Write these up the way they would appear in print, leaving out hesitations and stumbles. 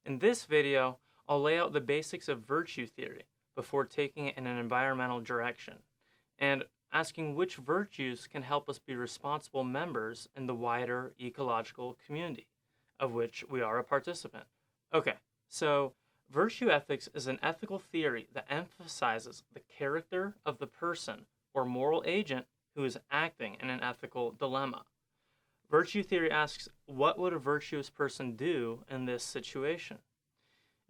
In this video, I'll lay out the basics of virtue theory before taking it in an environmental direction, and asking which virtues can help us be responsible members in the wider ecological community, of which we are a participant. Okay, so virtue ethics is an ethical theory that emphasizes the character of the person or moral agent who is acting in an ethical dilemma. Virtue theory asks, what would a virtuous person do in this situation?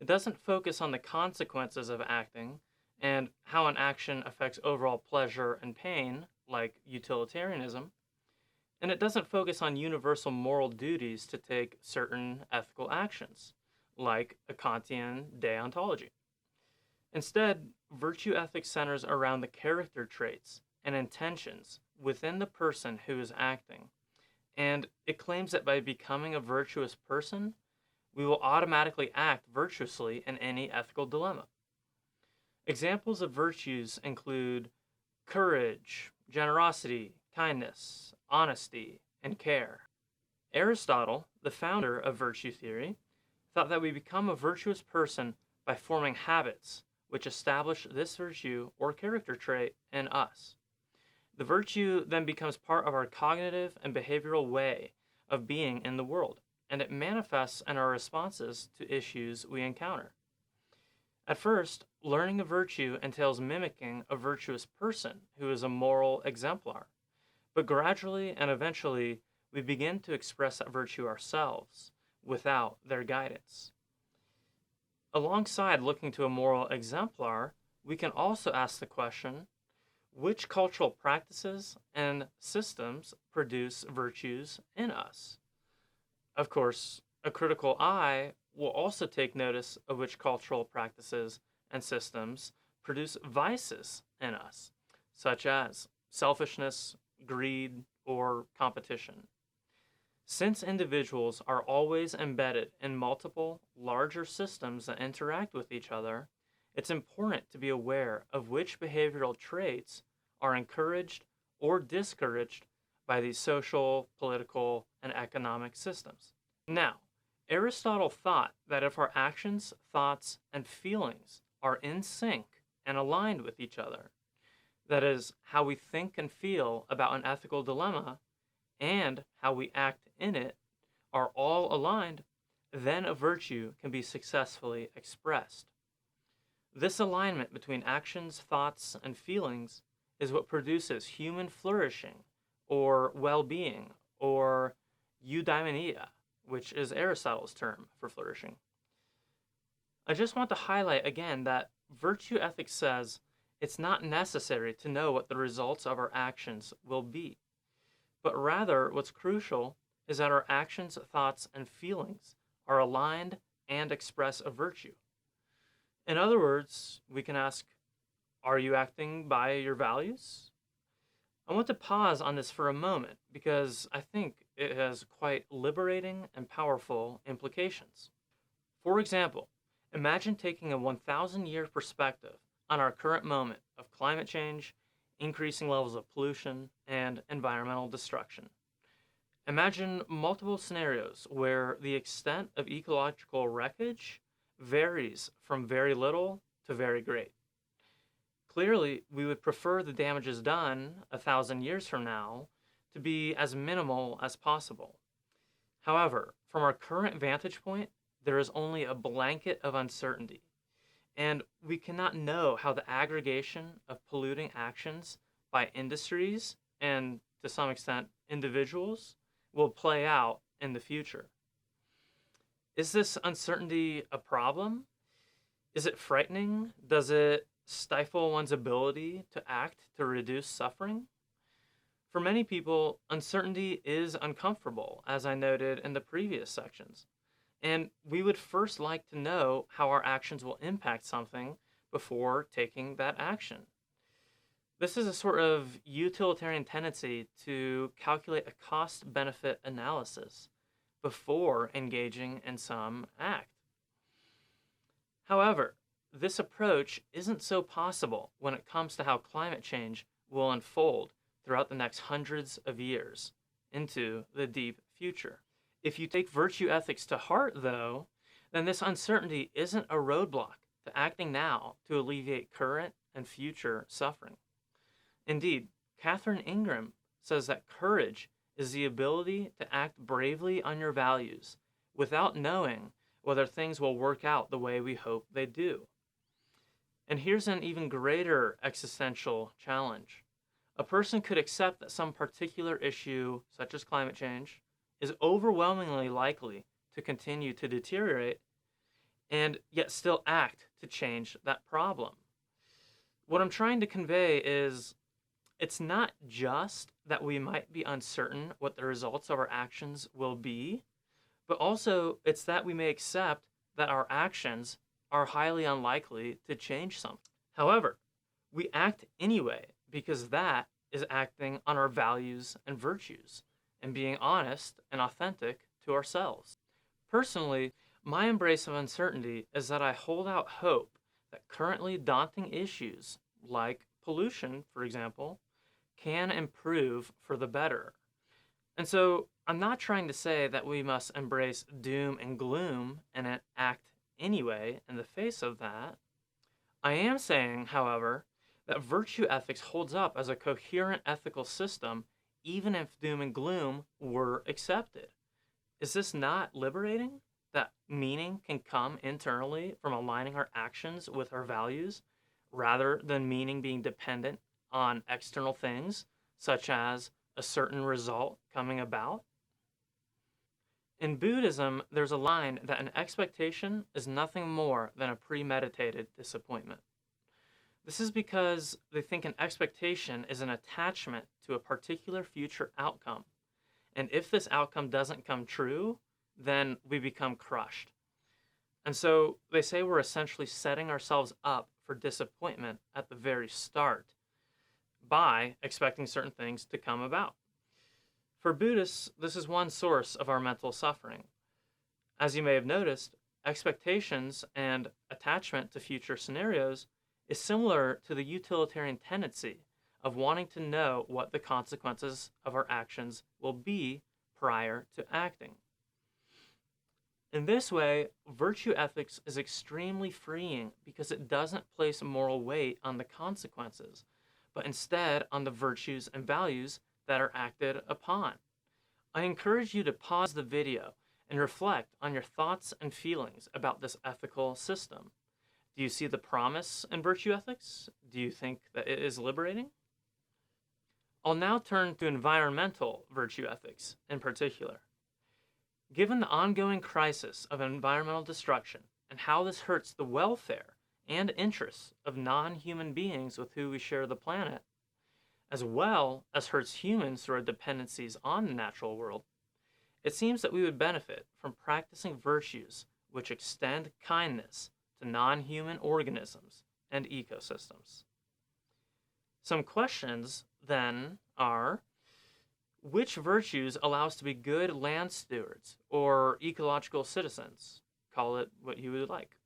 It doesn't focus on the consequences of acting and how an action affects overall pleasure and pain, like utilitarianism, and it doesn't focus on universal moral duties to take certain ethical actions, like a Kantian deontology. Instead, virtue ethics centers around the character traits and intentions within the person who is acting, and it claims that by becoming a virtuous person, we will automatically act virtuously in any ethical dilemma. Examples of virtues include courage, generosity, kindness, honesty, and care. Aristotle, the founder of virtue theory, thought that we become a virtuous person by forming habits which establish this virtue or character trait in us. The virtue then becomes part of our cognitive and behavioral way of being in the world, and it manifests in our responses to issues we encounter. At first, learning a virtue entails mimicking a virtuous person who is a moral exemplar, but gradually and eventually we begin to express that virtue ourselves without their guidance. Alongside looking to a moral exemplar, we can also ask the question, which cultural practices and systems produce virtues in us? Of course, a critical eye will also take notice of which cultural practices and systems produce vices in us, such as selfishness, greed, or competition. Since individuals are always embedded in multiple, larger systems that interact with each other, it's important to be aware of which behavioral traits are encouraged or discouraged by these social, political, and economic systems. Now, Aristotle thought that if our actions, thoughts, and feelings are in sync and aligned with each other, that is, how we think and feel about an ethical dilemma and how we act in it are all aligned, then a virtue can be successfully expressed. This alignment between actions, thoughts, and feelings is what produces human flourishing or well-being or eudaimonia, which is Aristotle's term for flourishing. I just want to highlight again that virtue ethics says it's not necessary to know what the results of our actions will be, but rather what's crucial is that our actions, thoughts, and feelings are aligned and express a virtue. In other words, we can ask, are you acting by your values? I want to pause on this for a moment because I think it has quite liberating and powerful implications. For example, imagine taking a 1,000-year perspective on our current moment of climate change, increasing levels of pollution, and environmental destruction. Imagine multiple scenarios where the extent of ecological wreckage varies from very little to very great. Clearly, we would prefer the damages done 1,000 years from now to be as minimal as possible. However, from our current vantage point, there is only a blanket of uncertainty, and we cannot know how the aggregation of polluting actions by industries and, to some extent, individuals will play out in the future. Is this uncertainty a problem? Is it frightening? Does it stifle one's ability to act to reduce suffering? For many people, uncertainty is uncomfortable, as I noted in the previous sections, and we would first like to know how our actions will impact something before taking that action. This is a sort of utilitarian tendency to calculate a cost-benefit analysis before engaging in some act. However, this approach isn't so possible when it comes to how climate change will unfold throughout the next hundreds of years into the deep future. If you take virtue ethics to heart, though, then this uncertainty isn't a roadblock to acting now to alleviate current and future suffering. Indeed, Catherine Ingram says that courage is the ability to act bravely on your values without knowing whether things will work out the way we hope they do. And here's an even greater existential challenge. A person could accept that some particular issue, such as climate change, is overwhelmingly likely to continue to deteriorate and yet still act to change that problem. What I'm trying to convey is it's not just that we might be uncertain what the results of our actions will be, but also it's that we may accept that our actions are highly unlikely to change something. However, we act anyway because that is acting on our values and virtues and being honest and authentic to ourselves. Personally, my embrace of uncertainty is that I hold out hope that currently daunting issues, like pollution, for example, can improve for the better. And so I'm not trying to say that we must embrace doom and gloom and act anyway in the face of that. I am saying, however, that virtue ethics holds up as a coherent ethical system even if doom and gloom were accepted. Is this not liberating? That meaning can come internally from aligning our actions with our values rather than meaning being dependent on external things, such as a certain result coming about? In Buddhism, there's a line that an expectation is nothing more than a premeditated disappointment. This is because they think an expectation is an attachment to a particular future outcome. And if this outcome doesn't come true, then we become crushed. And so they say we're essentially setting ourselves up for disappointment at the very start by expecting certain things to come about. For Buddhists, this is one source of our mental suffering. As you may have noticed, expectations and attachment to future scenarios is similar to the utilitarian tendency of wanting to know what the consequences of our actions will be prior to acting. In this way, virtue ethics is extremely freeing because it doesn't place moral weight on the consequences, but instead on the virtues and values that are acted upon. I encourage you to pause the video and reflect on your thoughts and feelings about this ethical system. Do you see the promise in virtue ethics? Do you think that it is liberating? I'll now turn to environmental virtue ethics in particular. Given the ongoing crisis of environmental destruction and how this hurts the welfare and interests of non-human beings with who we share the planet, as well as hurts humans through our dependencies on the natural world, it seems that we would benefit from practicing virtues which extend kindness to non-human organisms and ecosystems. Some questions, then, are: which virtues allow us to be good land stewards or ecological citizens? Call it what you would like.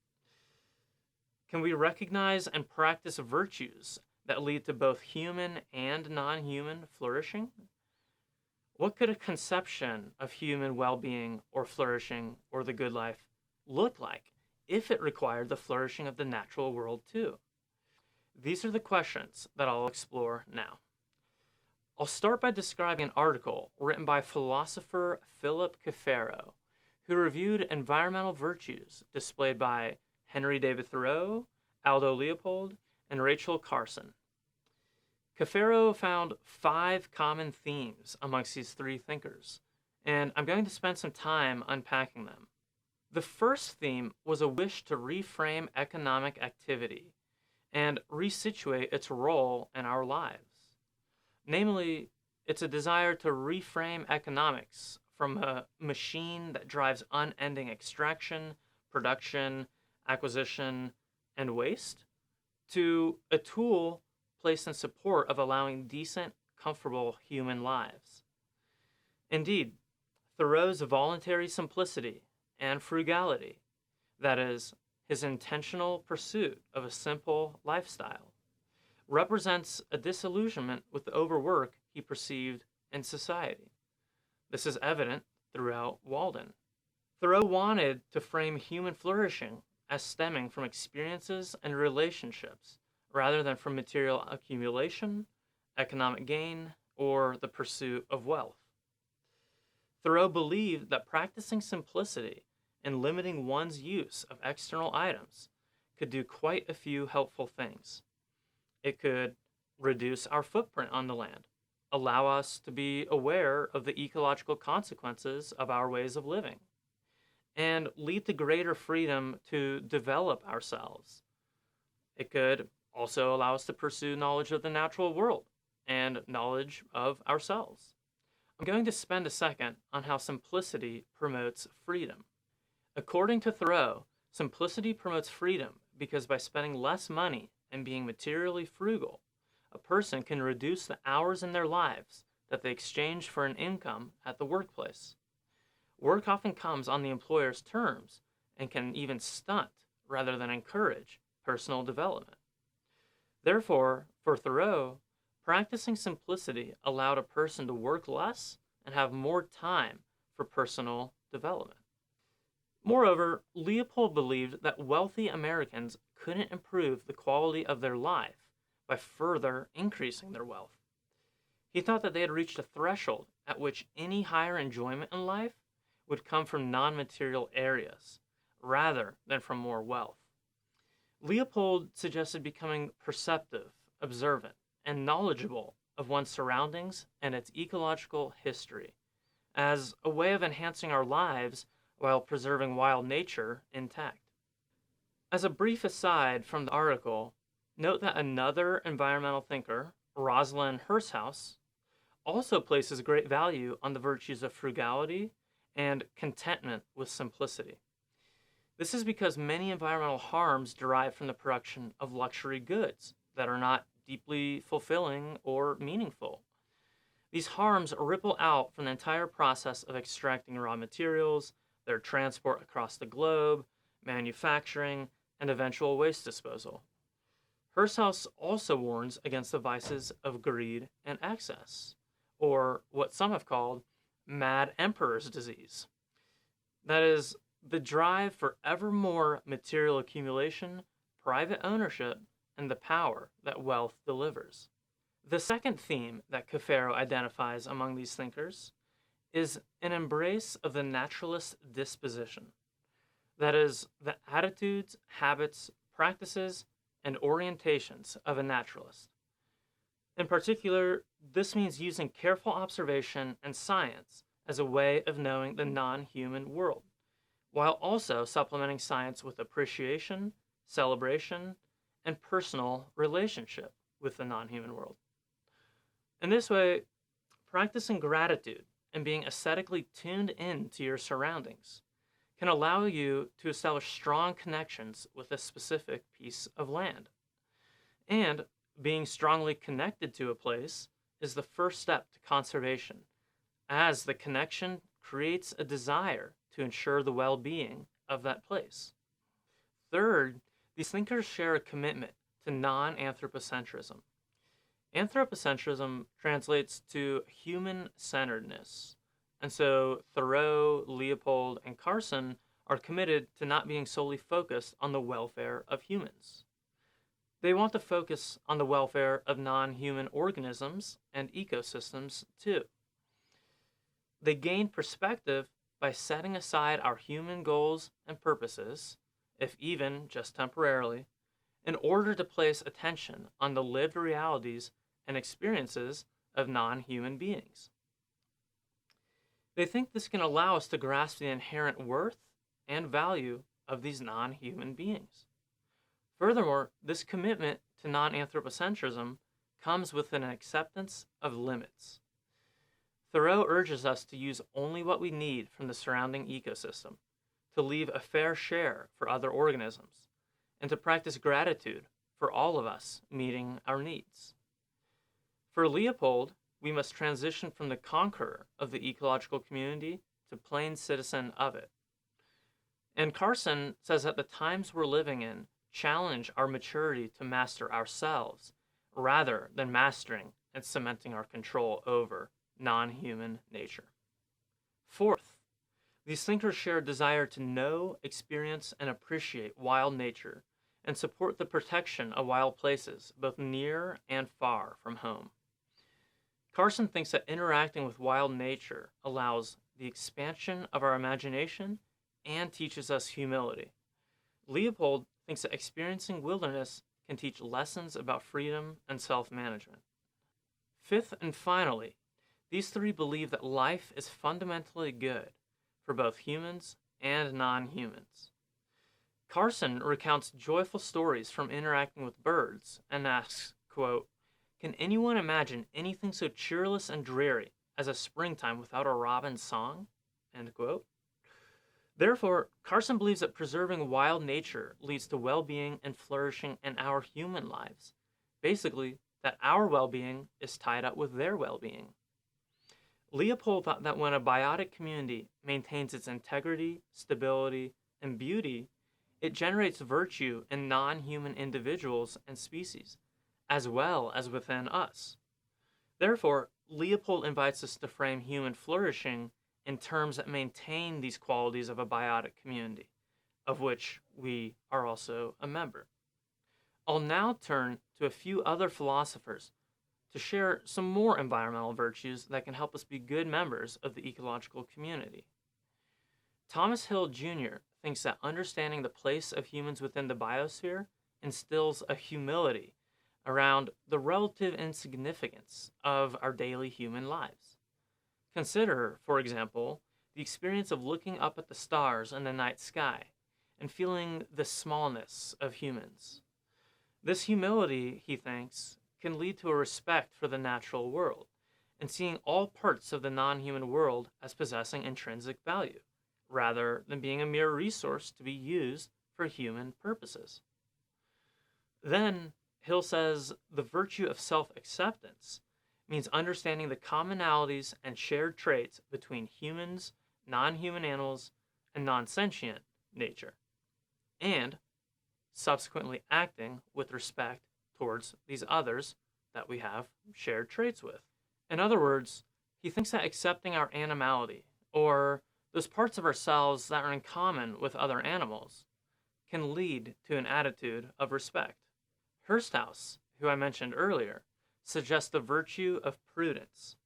Can we recognize and practice virtues that lead to both human and non-human flourishing? What could a conception of human well-being or flourishing or the good life look like if it required the flourishing of the natural world too? These are the questions that I'll explore now. I'll start by describing an article written by philosopher Philip Cafaro, who reviewed environmental virtues displayed by Henry David Thoreau, Aldo Leopold, and Rachel Carson. Cafaro found 5 common themes amongst these 3 thinkers, and I'm going to spend some time unpacking them. The first theme was a wish to reframe economic activity and resituate its role in our lives. Namely, it's a desire to reframe economics from a machine that drives unending extraction, production, acquisition, and waste to a tool placed in support of allowing decent, comfortable human lives. Indeed, Thoreau's voluntary simplicity and frugality, that is, his intentional pursuit of a simple lifestyle, represents a disillusionment with the overwork he perceived in society. This is evident throughout Walden. Thoreau wanted to frame human flourishing as stemming from experiences and relationships rather than from material accumulation, economic gain, or the pursuit of wealth. Thoreau believed that practicing simplicity and limiting one's use of external items could do quite a few helpful things. It could reduce our footprint on the land, allow us to be aware of the ecological consequences of our ways of living, and lead to greater freedom to develop ourselves. It could also allow us to pursue knowledge of the natural world and knowledge of ourselves. I'm going to spend a second on how simplicity promotes freedom. According to Thoreau, simplicity promotes freedom because by spending less money and being materially frugal, a person can reduce the hours in their lives that they exchange for an income at the workplace. Work often comes on the employer's terms and can even stunt rather than encourage personal development. Therefore, for Thoreau, practicing simplicity allowed a person to work less and have more time for personal development. Moreover, Leopold believed that wealthy Americans couldn't improve the quality of their life by further increasing their wealth. He thought that they had reached a threshold at which any higher enjoyment in life would come from non-material areas rather than from more wealth. Leopold suggested becoming perceptive, observant, and knowledgeable of one's surroundings and its ecological history as a way of enhancing our lives while preserving wild nature intact. As a brief aside from the article, note that another environmental thinker, Rosalind Hirschhaus, also places great value on the virtues of frugality and contentment with simplicity. This is because many environmental harms derive from the production of luxury goods that are not deeply fulfilling or meaningful. These harms ripple out from the entire process of extracting raw materials, their transport across the globe, manufacturing, and eventual waste disposal. Hirschhaus also warns against the vices of greed and excess, or what some have called mad emperor's disease. That is, the drive for ever more material accumulation, private ownership, and the power that wealth delivers. The second theme that Cafaro identifies among these thinkers is an embrace of the naturalist disposition. That is, the attitudes, habits, practices, and orientations of a naturalist. In particular, this means using careful observation and science as a way of knowing the non-human world, while also supplementing science with appreciation, celebration, and personal relationship with the non-human world. In this way, practicing gratitude and being aesthetically tuned in to your surroundings can allow you to establish strong connections with a specific piece of land. And being strongly connected to a place is the first step to conservation, as the connection creates a desire to ensure the well-being of that place. Third, these thinkers share a commitment to non-anthropocentrism. Anthropocentrism translates to human-centeredness, and so Thoreau, Leopold, and Carson are committed to not being solely focused on the welfare of humans. They want to focus on the welfare of non-human organisms and ecosystems too. They gain perspective by setting aside our human goals and purposes, if even just temporarily, in order to place attention on the lived realities and experiences of non-human beings. They think this can allow us to grasp the inherent worth and value of these non-human beings. Furthermore, this commitment to non-anthropocentrism comes with an acceptance of limits. Thoreau urges us to use only what we need from the surrounding ecosystem, to leave a fair share for other organisms, and to practice gratitude for all of us meeting our needs. For Leopold, we must transition from the conqueror of the ecological community to plain citizen of it. And Carson says that the times we're living in challenge our maturity to master ourselves rather than mastering and cementing our control over non-human nature. Fourth, These thinkers share a desire to know, experience, and appreciate wild nature and support the protection of wild places, both near and far from home. Carson thinks that interacting with wild nature allows the expansion of our imagination and teaches us humility. Leopold thinks that experiencing wilderness can teach lessons about freedom and self management. Fifth and finally, these three believe that life is fundamentally good for both humans and non humans. Carson recounts joyful stories from interacting with birds and asks, quote, "Can anyone imagine anything so cheerless and dreary as a springtime without a robin's song?" End quote. Therefore, Carson believes that preserving wild nature leads to well-being and flourishing in our human lives. Basically, that our well-being is tied up with their well-being. Leopold thought that when a biotic community maintains its integrity, stability, and beauty, it generates virtue in non-human individuals and species, as well as within us. Therefore, Leopold invites us to frame human flourishing in terms that maintain these qualities of a biotic community, of which we are also a member. I'll now turn to a few other philosophers to share some more environmental virtues that can help us be good members of the ecological community. Thomas Hill Jr. thinks that understanding the place of humans within the biosphere instills a humility around the relative insignificance of our daily human lives. Consider, for example, the experience of looking up at the stars in the night sky and feeling the smallness of humans. This humility, he thinks, can lead to a respect for the natural world and seeing all parts of the non-human world as possessing intrinsic value, rather than being a mere resource to be used for human purposes. Then, Hill says the virtue of self-acceptance means understanding the commonalities and shared traits between humans, non-human animals, and non-sentient nature, and subsequently acting with respect towards these others that we have shared traits with. In other words, he thinks that accepting our animality, or those parts of ourselves that are in common with other animals, can lead to an attitude of respect. Hursthouse, who I mentioned earlier, suggests the virtue of prudence.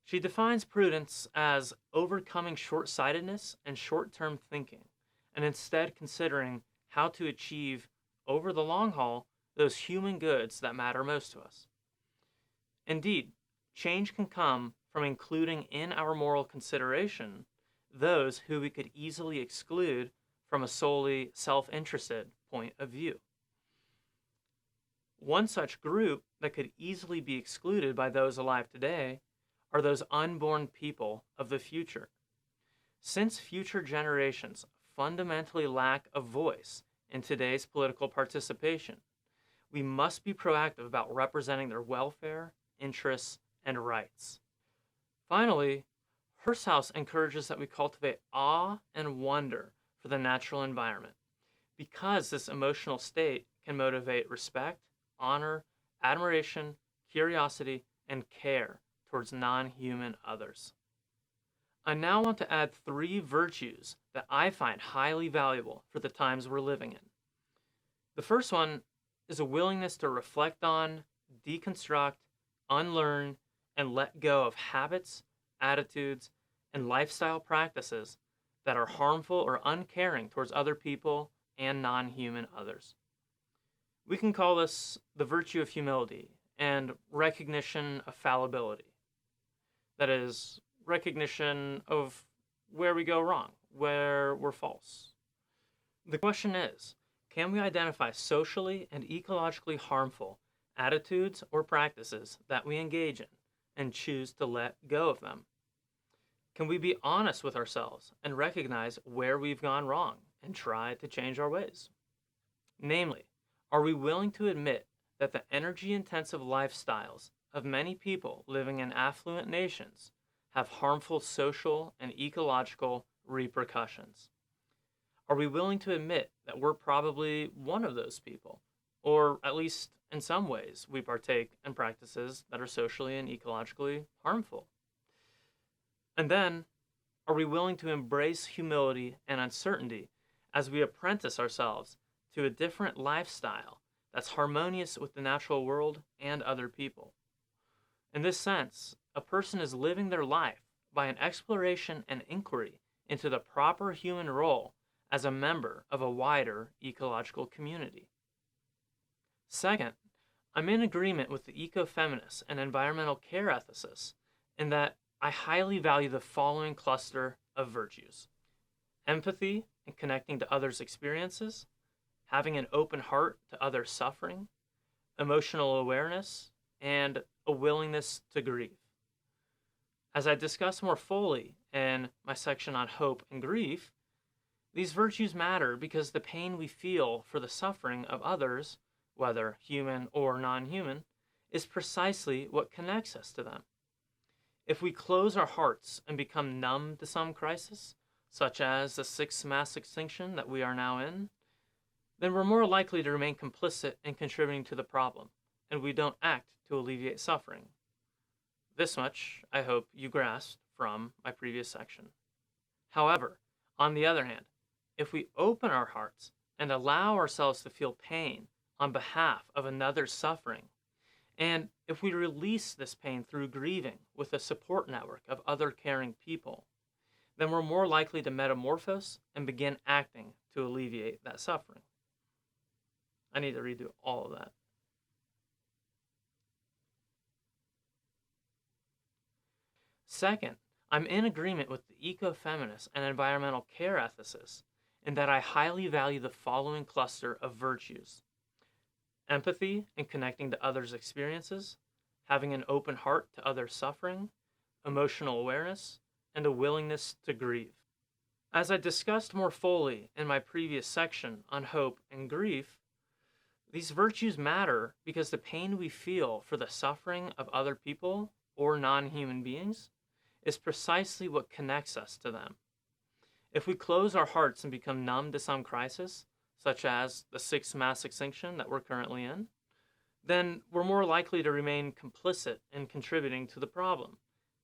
She defines prudence as overcoming short-sightedness and short-term thinking, and instead considering how to achieve, over the long haul, those human goods that matter most to us. Indeed, change can come from including in our moral consideration those who we could easily exclude from a solely self-interested point of view. One such group that could easily be excluded by those alive today are those unborn people of the future. Since future generations fundamentally lack a voice in today's political participation, we must be proactive about representing their welfare, interests, and rights. Finally, Hursthouse encourages that we cultivate awe and wonder for the natural environment, because this emotional state can motivate respect, honor, admiration, curiosity, and care towards non-human others. I now want to add 3 virtues that I find highly valuable for the times we're living in. The first one is a willingness to reflect on, deconstruct, unlearn, and let go of habits, attitudes, and lifestyle practices that are harmful or uncaring towards other people and non-human others. We can call this the virtue of humility and recognition of fallibility. That is, recognition of where we go wrong, where we're false. The question is, can we identify socially and ecologically harmful attitudes or practices that we engage in and choose to let go of them? Can we be honest with ourselves and recognize where we've gone wrong and try to change our ways? Namely, are we willing to admit that the energy-intensive lifestyles of many people living in affluent nations have harmful social and ecological repercussions? Are we willing to admit that we're probably one of those people, or at least in some ways we partake in practices that are socially and ecologically harmful? And then, are we willing to embrace humility and uncertainty as we apprentice ourselves to a different lifestyle that's harmonious with the natural world and other people? In this sense, a person is living their life by an exploration and inquiry into the proper human role as a member of a wider ecological community. Second, I'm in agreement with the ecofeminists and environmental care ethicists in that I highly value the following cluster of virtues: empathy and connecting to others' experiences, having an open heart to others' suffering, emotional awareness, and a willingness to grieve. As I discuss more fully in my section on hope and grief, these virtues matter because the pain we feel for the suffering of others, whether human or non-human, is precisely what connects us to them. If we close our hearts and become numb to some crisis, such as the sixth mass extinction that we are now in, then we're more likely to remain complicit in contributing to the problem, and we don't act to alleviate suffering. This much, I hope you grasped from my previous section. However, on the other hand, if we open our hearts and allow ourselves to feel pain on behalf of another's suffering, and if we release this pain through grieving with a support network of other caring people, then we're more likely to metamorphose and begin acting to alleviate that suffering. I need to redo all of that. Second, I'm in agreement with the ecofeminists and environmental care ethicists in that I highly value the following cluster of virtues: empathy and connecting to others' experiences, having an open heart to others' suffering, emotional awareness, and a willingness to grieve. As I discussed more fully in my previous section on hope and grief, these virtues matter because the pain we feel for the suffering of other people or non-human beings is precisely what connects us to them. If we close our hearts and become numb to some crisis, such as the sixth mass extinction that we're currently in, then we're more likely to remain complicit in contributing to the problem,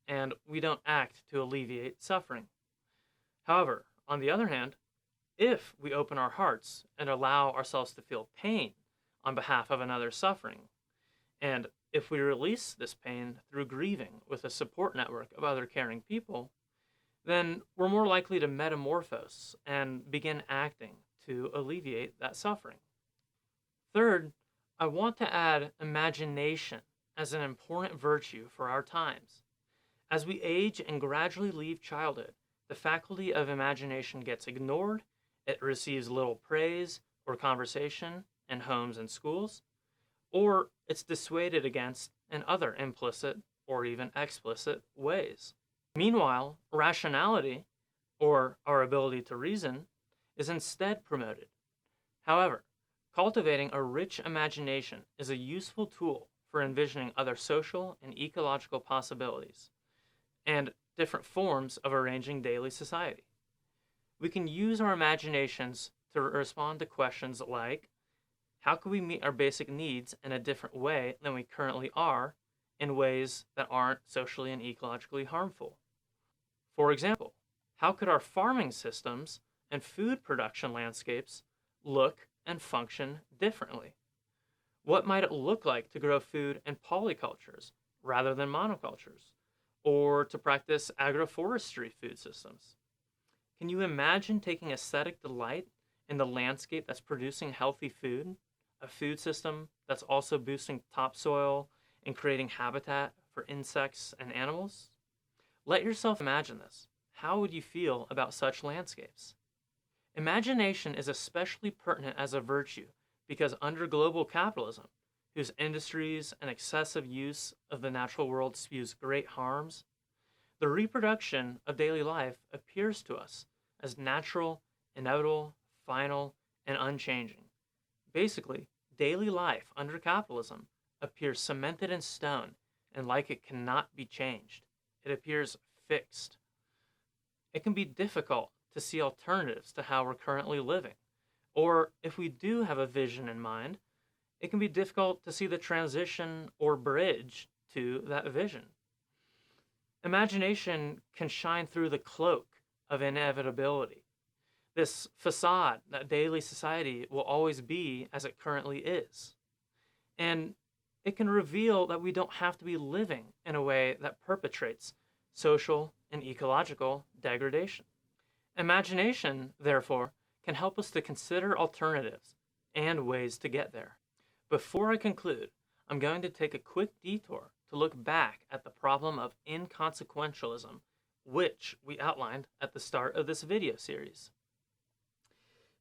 and we don't act to alleviate suffering. However, on the other hand, if we open our hearts and allow ourselves to feel pain on behalf of another's suffering, and if we release this pain through grieving with a support network of other caring people, then we're more likely to metamorphose and begin acting to alleviate that suffering. Third, I want to add imagination as an important virtue for our times. As we age and gradually leave childhood, the faculty of imagination gets ignored, it receives little praise or conversation in homes and schools, or it's dissuaded against in other implicit or even explicit ways. Meanwhile, rationality, or our ability to reason, is instead promoted. However, cultivating a rich imagination is a useful tool for envisioning other social and ecological possibilities and different forms of arranging daily society. We can use our imaginations to respond to questions like, how can we meet our basic needs in a different way than we currently are, in ways that aren't socially and ecologically harmful? For example, how could our farming systems and food production landscapes look and function differently? What might it look like to grow food in polycultures rather than monocultures, or to practice agroforestry food systems? Can you imagine taking aesthetic delight in the landscape that's producing healthy food, a food system that's also boosting topsoil and creating habitat for insects and animals? Let yourself imagine this. How would you feel about such landscapes? Imagination is especially pertinent as a virtue because under global capitalism, whose industries and excessive use of the natural world spews great harms, the reproduction of daily life appears to us as natural, inevitable, final, and unchanging. Basically, daily life under capitalism appears cemented in stone and like it cannot be changed. It appears fixed. It can be difficult to see alternatives to how we're currently living, or if we do have a vision in mind, it can be difficult to see the transition or bridge to that vision. Imagination can shine through the cloak of inevitability, this facade that daily society will always be as it currently is. And it can reveal that we don't have to be living in a way that perpetrates social and ecological degradation. Imagination, therefore, can help us to consider alternatives and ways to get there. Before I conclude, I'm going to take a quick detour to look back at the problem of inconsequentialism, which we outlined at the start of this video series.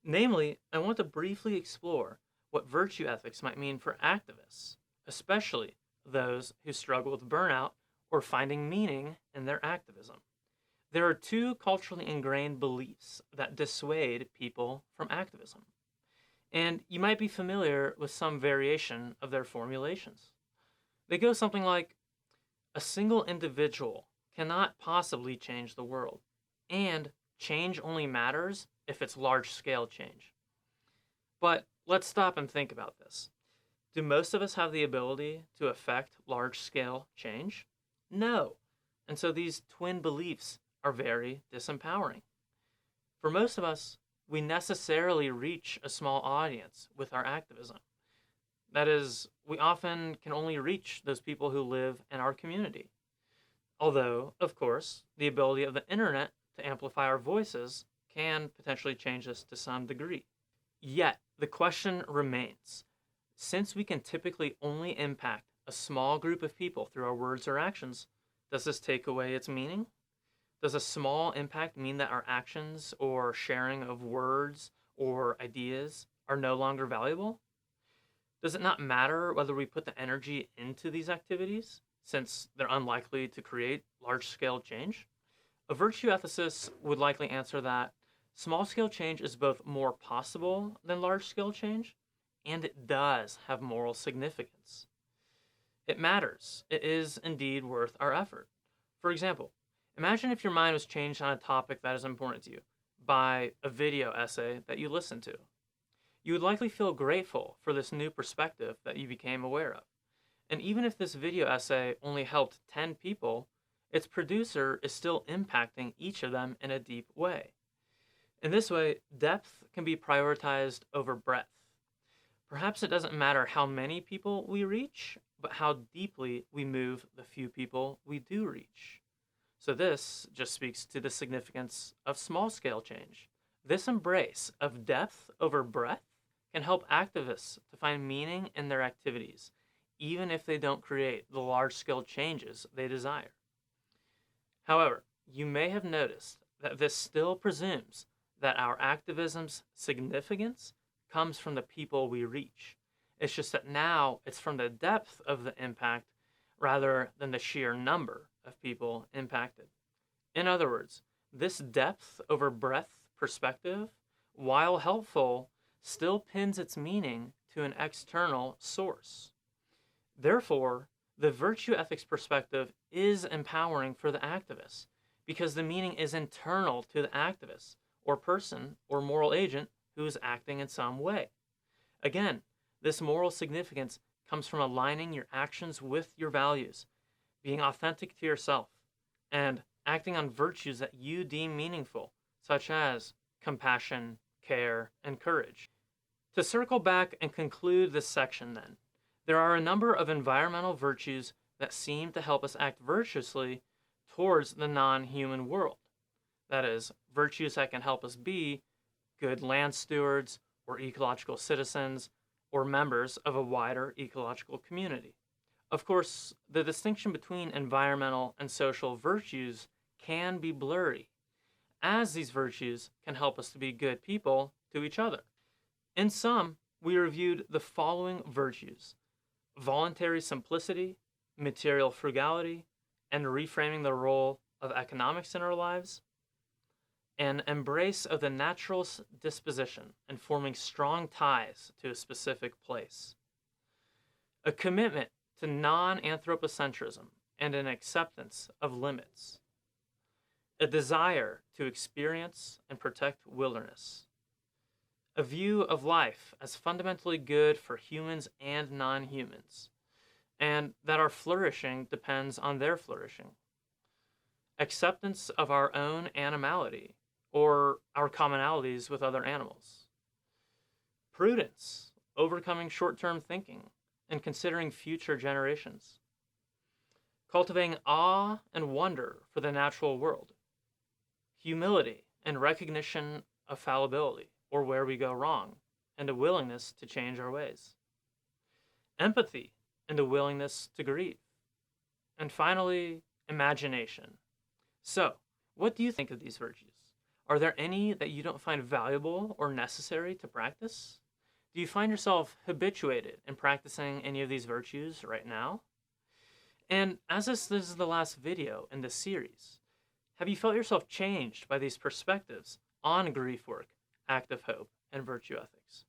Namely, I want to briefly explore what virtue ethics might mean for activists, especially those who struggle with burnout or finding meaning in their activism. There are two culturally ingrained beliefs that dissuade people from activism, and you might be familiar with some variation of their formulations. They go something like, a single individual cannot possibly change the world, and change only matters if it's large-scale change. But let's stop and think about this. Do most of us have the ability to affect large-scale change? No. And so these twin beliefs are very disempowering. For most of us, we necessarily reach a small audience with our activism. That is, we often can only reach those people who live in our community. Although, of course, the ability of the internet to amplify our voices can potentially change this to some degree. Yet, the question remains, since we can typically only impact a small group of people through our words or actions, does this take away its meaning? Does a small impact mean that our actions or sharing of words or ideas are no longer valuable? Does it not matter whether we put the energy into these activities, since they're unlikely to create large-scale change? A virtue ethicist would likely answer that small-scale change is both more possible than large-scale change, and it does have moral significance. It matters. It is indeed worth our effort. For example, imagine if your mind was changed on a topic that is important to you by a video essay that you listened to. You would likely feel grateful for this new perspective that you became aware of. And even if this video essay only helped 10 people, its producer is still impacting each of them in a deep way. In this way, depth can be prioritized over breadth. Perhaps it doesn't matter how many people we reach, but how deeply we move the few people we do reach. So this just speaks to the significance of small-scale change. This embrace of depth over breadth can help activists to find meaning in their activities, even if they don't create the large-scale changes they desire. However, you may have noticed that this still presumes that our activism's significance comes from the people we reach. It's just that now it's from the depth of the impact rather than the sheer number of people impacted. In other words, this depth over breadth perspective, while helpful, still pins its meaning to an external source. Therefore, the virtue ethics perspective is empowering for the activist because the meaning is internal to the activist or person or moral agent who is acting in some way. Again, this moral significance comes from aligning your actions with your values, being authentic to yourself, and acting on virtues that you deem meaningful, such as compassion, care, and courage. To circle back and conclude this section then, there are a number of environmental virtues that seem to help us act virtuously towards the non-human world. That is, virtues that can help us be good land stewards or ecological citizens or members of a wider ecological community. Of course, the distinction between environmental and social virtues can be blurry, as these virtues can help us to be good people to each other. In sum, we reviewed the following virtues: voluntary simplicity, material frugality, and reframing the role of economics in our lives, an embrace of the natural disposition and forming strong ties to a specific place, a commitment to non-anthropocentrism and an acceptance of limits, a desire to experience and protect wilderness, a view of life as fundamentally good for humans and non-humans, and that our flourishing depends on their flourishing, acceptance of our own animality, or our commonalities with other animals. Prudence, overcoming short term thinking and considering future generations. Cultivating awe and wonder for the natural world. Humility and recognition of fallibility, or where we go wrong, and a willingness to change our ways. Empathy and a willingness to grieve. And finally, imagination. So, what do you think of these virtues? Are there any that you don't find valuable or necessary to practice? Do you find yourself habituated in practicing any of these virtues right now? And as this is the last video in this series, have you felt yourself changed by these perspectives on grief work, active hope, and virtue ethics?